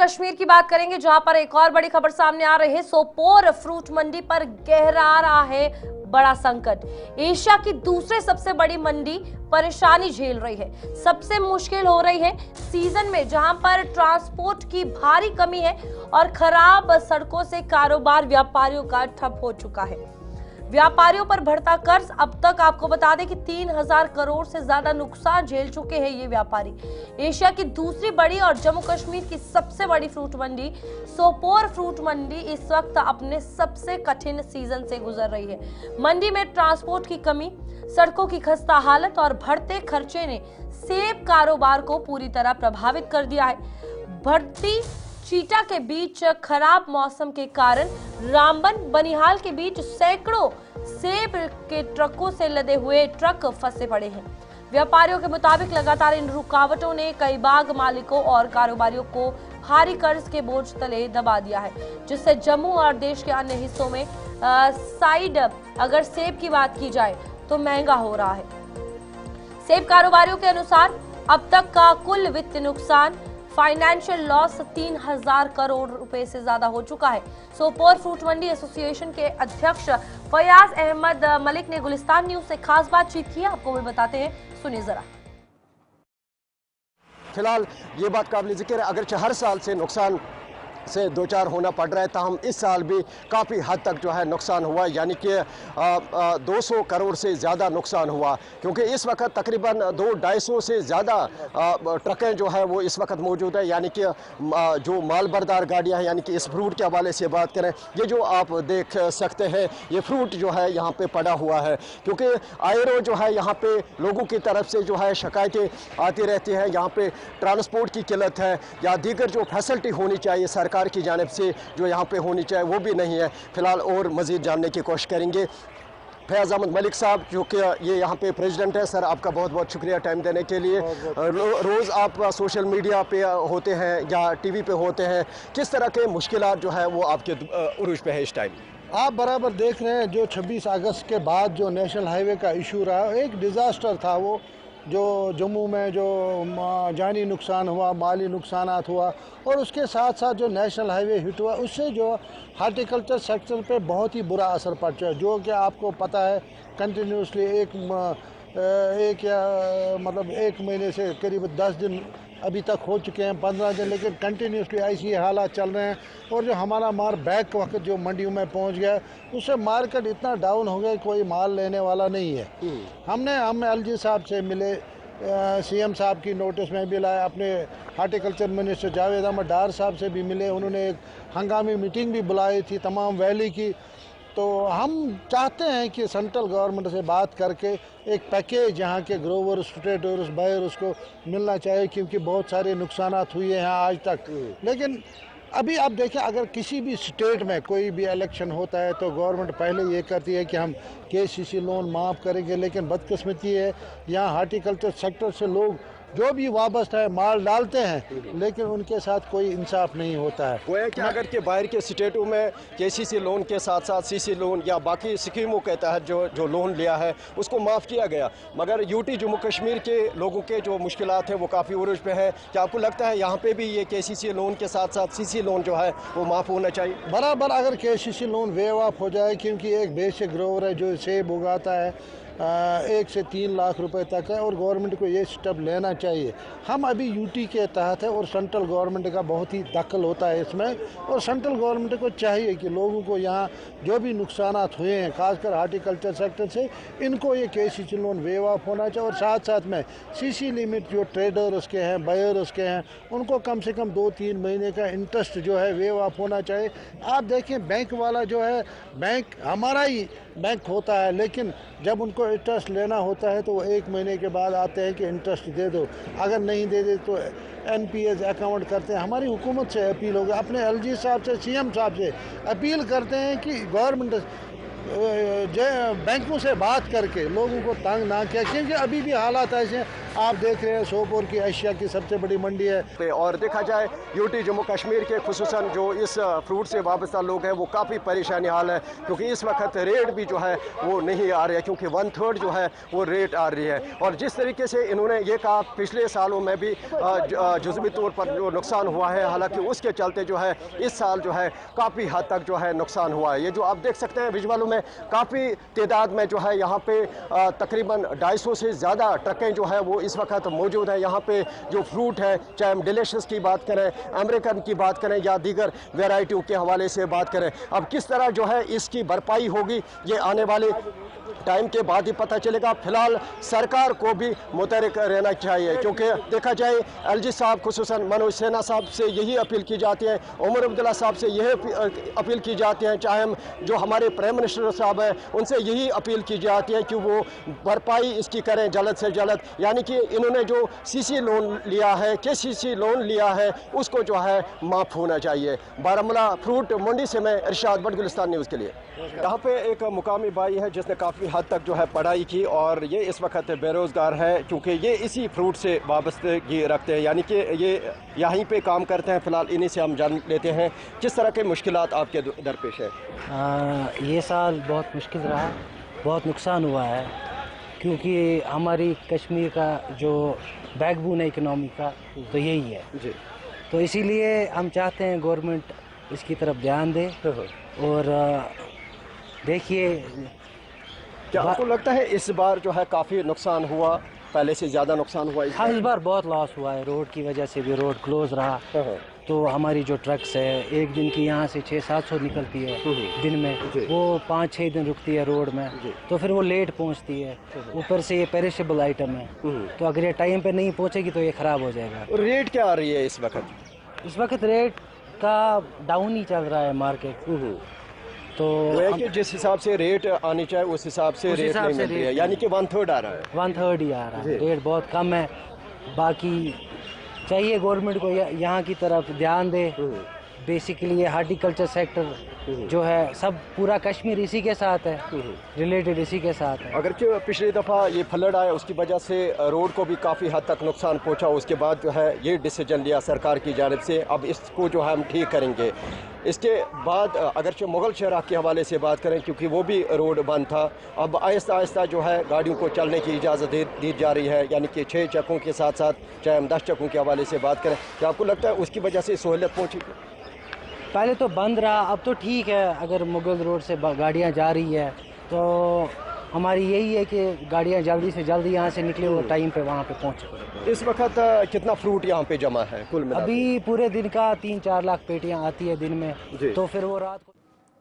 कश्मीर की बात करेंगे, जहां पर एक और बड़ी खबर सामने आ रही है। सोपोर फ्रूट मंडी पर गहरा रहा है बड़ा संकट। एशिया की दूसरे सबसे बड़ी मंडी परेशानी झेल रही है। सबसे मुश्किल हो रही है सीजन में, जहां पर ट्रांसपोर्ट की भारी कमी है और खराब सड़कों से कारोबार व्यापारियों का ठप हो चुका है। व्यापारियों पर बढ़ता कर्ज। अब तक आपको बता दें कि 3000 करोड़ से ज्यादा नुकसान झेल चुके हैं ये व्यापारी। एशिया की दूसरी बड़ी और जम्मू कश्मीर की सबसे बड़ी फ्रूट मंडी सोपोर फ्रूट मंडी इस वक्त अपने सबसे कठिन सीजन से गुजर रही है। मंडी में ट्रांसपोर्ट की कमी, सड़कों की खस्ता हालत और बढ़ते खर्चे ने सेब कारोबार को पूरी तरह प्रभावित कर दिया है। बढ़ती चीटा के बीच खराब मौसम के कारण रामबन बनिहाल के बीच सैकड़ों सेब के ट्रकों से लदे हुए ट्रक फंसे पड़े हैं। व्यापारियों के मुताबिक लगातार इन रुकावटों ने कई बाग मालिकों और कारोबारियों को भारी कर्ज के बोझ तले दबा दिया है, जिससे जम्मू और देश के अन्य हिस्सों में साइड अगर सेब की बात की जाए तो महंगा हो रहा है। सेब कारोबारियों के अनुसार अब तक का कुल वित्तीय नुकसान, फाइनेंशियल लॉस 3000 करोड़ रुपए से ज्यादा हो चुका है। सोपोर फ्रूट मंडी एसोसिएशन के अध्यक्ष फयाज अहमद मलिक ने गुलिस्तान न्यूज से खास बातचीत की। आपको भी बताते हैं, सुनिए जरा। फिलहाल ये बात काबिल जिक्र है, अगरचे हर साल से नुकसान से दो चार होना पड़ रहा है, ताहम इस साल भी काफ़ी हद तक जो है नुकसान हुआ, यानी कि 200 करोड़ से ज़्यादा नुकसान हुआ, क्योंकि इस वक्त तकरीबन 200-250 से ज़्यादा ट्रकें जो है वो इस वक्त मौजूद है। यानी कि जो माल बरदार गाड़ियाँ हैं, यानी कि इस फ्रूट के हवाले से बात करें, ये जो आप देख सकते हैं ये फ्रूट जो है यहाँ पे पड़ा हुआ है, क्योंकि आए रोज़ जो है यहाँ पे लोगों की तरफ से जो है शिकायतें आती रहती हैं। यहाँ पे ट्रांसपोर्ट की किल्लत है या दीगर जो फैसिलिटी होनी चाहिए सरकार की जानिब से जो यहाँ पे होनी चाहिए वो भी नहीं है। फिलहाल और मज़ीद जानने की कोशिश करेंगे। फयाज अहमद मलिक साहब जो कि ये यहाँ पे प्रेसिडेंट है, सर आपका बहुत बहुत शुक्रिया टाइम देने के लिए। रोज़ आप सोशल मीडिया पे होते हैं या टीवी पे होते हैं, किस तरह के मुश्किलात जो है वो आपके उरूज पे है इस टाइम? आप बराबर देख रहे हैं, जो 26 अगस्त के बाद जो नेशनल हाईवे का इशू रहा, एक डिज़ास्टर था वो, जो जम्मू में जो जानी नुकसान हुआ, माली नुकसानात हुआ, और उसके साथ साथ जो नेशनल हाईवे हिट हुआ उससे जो हार्टिकल्चर सेक्टर पे बहुत ही बुरा असर पड़ चुका है। जो कि आपको पता है कंटिन्यूसली एक महीने से करीब 10 दिन अभी तक हो चुके हैं, 15 दिन, लेकिन कंटिन्यूसली ऐसी हालात चल रहे हैं। और जो हमारा माल बैक वक्त जो मंडियों में पहुंच गया उससे मार्केट इतना डाउन हो गया, कोई माल लेने वाला नहीं है। हम एलजी साहब से मिले, सीएम साहब की नोटिस में भी लाया, अपने हार्टिकल्चर मिनिस्टर जावेद अहमद डार साहब से भी मिले, उन्होंने एक हंगामी मीटिंग भी बुलाई थी तमाम वैली की। तो हम चाहते हैं कि सेंट्रल गवर्नमेंट से बात करके एक पैकेज यहाँ के ग्रोवर्स, ट्रेडर्स, बायर्स को मिलना चाहिए, क्योंकि बहुत सारे नुकसानात हुए हैं आज तक। लेकिन अभी आप देखें, अगर किसी भी स्टेट में कोई भी इलेक्शन होता है तो गवर्नमेंट पहले ये करती है कि हम केसीसी लोन माफ़ करेंगे, लेकिन बदकिस्मती है यहाँ हार्टिकल्चर सेक्टर से लोग जो भी वाबस्ता है माल डालते हैं, लेकिन उनके साथ कोई इंसाफ नहीं होता है। वो है कि अगर के बाहर के स्टेटों में केसीसी लोन के साथ साथ सीसी लोन या बाकी स्कीमों के तहत जो लोन लिया है उसको माफ़ किया गया, मगर यूटी जम्मू कश्मीर के लोगों के जो मुश्किलात हैं वो काफ़ी उरूज पे है। क्या आपको लगता है यहाँ पे भी ये केसीसी लोन के साथ साथ सीसी लोन जो है वो माफ़ होना चाहिए? बराबर अगर केसीसी लोन वेव ऑफ हो जाए, क्योंकि एक बेसिक ग्रोवर है जो सेब उगाता है 1 से 3 लाख रुपए तक है, और गवर्नमेंट को ये स्टेप लेना चाहिए। हम अभी यूटी के तहत है और सेंट्रल गवर्नमेंट का बहुत ही दखल होता है इसमें, और सेंट्रल गवर्नमेंट को चाहिए कि लोगों को यहाँ जो भी नुकसानात हुए हैं खासकर हार्टिकल्चर सेक्टर से, इनको ये केसीसी लोन वेव ऑफ होना चाहिए। और साथ साथ में सीसी लिमिट जो ट्रेडर उसके हैं, बायर उसके हैं, उनको कम से कम 2-3 महीने का इंटरेस्ट जो है वेव ऑफ होना चाहिए। आप देखें बैंक वाला जो है, बैंक हमारा ही बैंक होता है, लेकिन जब उनको इंटरेस्ट लेना होता है तो वो 1 महीने के बाद आते हैं कि इंटरेस्ट दे दो, अगर नहीं दे दे तो एनपीएस अकाउंट करते हैं। हमारी हुकूमत से अपील होगी, अपने एलजी साहब से, सीएम साहब से अपील करते हैं कि गवर्नमेंट बैंकों से बात करके लोगों को तंग ना किया, क्योंकि अभी भी हालात ऐसे हैं। आप देख रहे हैं सोपोर की एशिया की सबसे बड़ी मंडी है। और देखा जाए यूटी जम्मू कश्मीर के खुसूसन जो इस फ्रूट से वाबस्ता लोग हैं वो काफ़ी परेशानी हाल है, क्योंकि इस वक्त रेट भी जो है वो नहीं आ रही है, क्योंकि 1/3 जो है वो रेट आ रही है। और जिस तरीके से इन्होंने ये कहा पिछले सालों में भी जुज़वी तौर पर जो नुकसान हुआ है, हालांकि उसके चलते जो है इस साल जो है काफ़ी हद तक जो है नुकसान हुआ है। ये जो आप देख सकते हैं विजुअलों में काफ़ी तादाद में जो है यहाँ पे तकरीबन 250 से ज़्यादा ट्रकें जो है वो इस वक्त मौजूद है। यहाँ पे जो फ्रूट है, चाहे हम डिलीशियस की बात करें, अमेरिकन की बात करें या दीगर वेराइटियों के हवाले से बात करें, अब किस तरह जो है इसकी भरपाई होगी ये आने वाले टाइम के बाद ही पता चलेगा। फिलहाल सरकार को भी मुतहरिक रहना चाहिए, क्योंकि देखा जाए एलजी साहब खुसूसन मनोज सिन्हा साहब से यही अपील की जाती है, उमर अब्दुल्ला साहब से यही अपील की जाती है, चाहे हम जो हमारे प्राइम मिनिस्टर साहब हैं उनसे यही अपील की जाती है कि वो भरपाई इसकी करें जल्द से जल्द। यानी कि इन्होंने जो सीसी लोन लिया है, केसीसी लोन लिया है, उसको जो है माफ़ होना चाहिए। बारामूला फ्रूट मंडी से मैं इरशाद भट्ट, गुलिस्तान न्यूज़ के लिए। यहाँ पे एक मुकामी भाई है जिसने काफ़ी हद तक जो है पढ़ाई की और ये इस वक्त बेरोज़गार है, क्योंकि ये इसी फ्रूट से वाबस्तगी रखते हैं, यानी कि ये यहीं पे काम करते हैं। फ़िलहाल इन्हीं से हम जान लेते हैं किस तरह के मुश्किलात आपके दरपेश है। ये साल बहुत मुश्किल रहा, बहुत नुकसान हुआ है, क्योंकि हमारी कश्मीर का जो बैकबोन है इकनॉमी का तो यही है जी। तो इसीलिए हम चाहते हैं गवर्नमेंट इसकी तरफ ध्यान दे। और देखिए, क्या आपको लगता है इस बार जो है काफ़ी नुकसान हुआ, पहले से ज़्यादा नुकसान हुआ? हाँ, इस बार बहुत लॉस हुआ है। रोड की वजह से भी रोड क्लोज रहा, तो हमारी जो ट्रक्स है एक दिन की यहाँ से 600-700 निकलती है दिन में, वो 5-6 दिन रुकती है रोड में, तो फिर वो लेट पहुँचती है। ऊपर से ये पेरिशेबल आइटम है, तो अगर ये टाइम पे नहीं पहुँचेगी तो ये ख़राब हो जाएगा। और रेट क्या आ रही है इस वक्त? इस वक्त रेट का डाउन ही चल रहा है मार्केट। तो कि जिस हिसाब से रेट आनी चाहिए उस हिसाब से रेट नहीं मिल रही है, यानी कि 1/3 आ रहा है। 1/3 ही आ रहा है, रेट बहुत कम है। बाकी चाहिए गवर्नमेंट को यहाँ की तरफ ध्यान दे। बेसिकली ये हार्टिकल्चर सेक्टर जो है सब पूरा कश्मीर इसी के साथ है, रिलेटेड इसी के साथ है। अगर पिछली दफ़ा ये फ्लड आया उसकी वजह से रोड को भी काफ़ी हद तक नुकसान पहुंचा, उसके बाद जो है ये डिसीजन लिया सरकार की जानिब से, अब इसको जो है हम ठीक करेंगे। इसके बाद अगरचे मुगल शहरा के हवाले से बात करें, क्योंकि वो भी रोड बंद था, अब आहिस्ता आहिस्ता जो है गाड़ियों को चलने की इजाज़त दी जा रही है, यानी कि 6 चक्कों के साथ साथ चाहे हम 10 चक्कों के हवाले से बात करें, क्या आपको लगता है उसकी वजह से सहूलियत पहुँची? पहले तो बंद रहा, अब तो ठीक है। अगर मुगल रोड से गाड़ियाँ जा रही है तो हमारी यही है कि गाड़ियाँ जल्दी से जल्दी यहाँ से निकले और टाइम पे वहाँ पे पहुँचे। इस वक्त कितना फ्रूट यहाँ पे जमा है कुल मिला? अभी पूरे दिन का 3-4 लाख पेटियाँ आती है दिन में, तो फिर वो रात को